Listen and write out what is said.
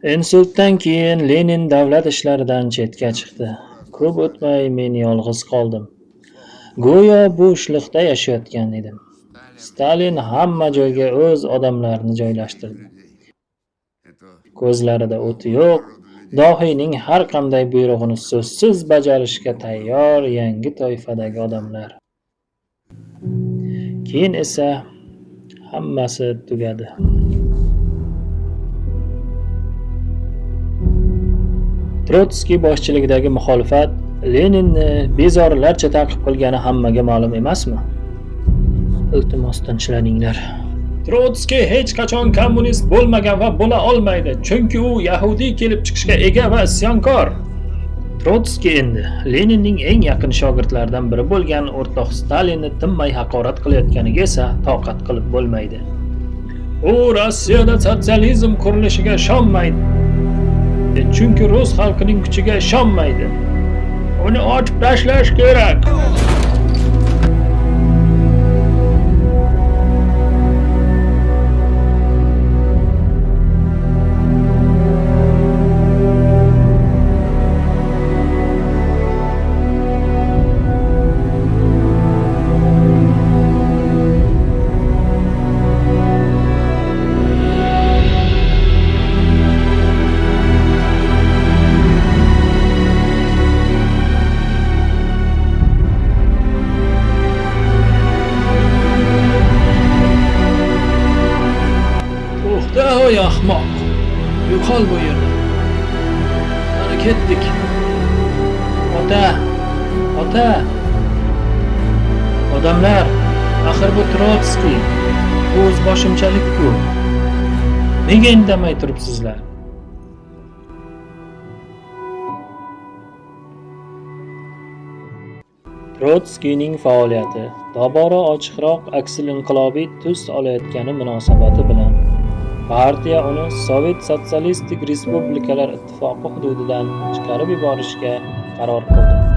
Insultdan keyin Lenin davlat ishlaridan chetga chiqdi. Ko'p o'tmay men yolg'iz qoldim. Go'yo bo'shliqda yashayotgan edim. Stalin hamma joyga o'z odamlarini joylashtirdi. Ko'zlarida o'ti yo'q, dohiyning har qanday buyrug'ini so'zsiz bajarishga tayyor yangi toifadagi odamlar. Keyin esa hammasi tugadi. Trotskiy boshchiligidagi muxolifat Leninni bezorilarcha ta'qib qilgani hammaga ma'lum emasmi? Iltimos tinchlaninglar. Trotskiy hech qachon kommunist bo'lmagan va bo'la olmaydi, chunki u yahudiy kelib chiqishga ega va isyonkor. Trotskiy endi Leninning eng yaqin shogirdlaridan biri bo'lgan o'rtoq Stalinni tinmay haqorat qilayotganiga esa toqat qilib bo'lmaydi. U Rossiyada sotsializm qurilishiga ishonmaydi. Chunki rus xalqining kuchiga ishonmaydi. Uni otib tashlash kerak. Ey ahmoq, yo'qol bu yerdan. Mana ketdik. Ota. Odamlar, axir bu Trotskiy. Bu o'zboshimchalik-ku. Nega indamay turibsizlar? Trotskiyning faoliyati tobora ochiqroq aksil-inqilobiy tus olayotgani munosabati bilan partiya uni Sovet Sotsialistik Respublikalar ittifoqi hududidan chiqarib yuborishga qaror qildi.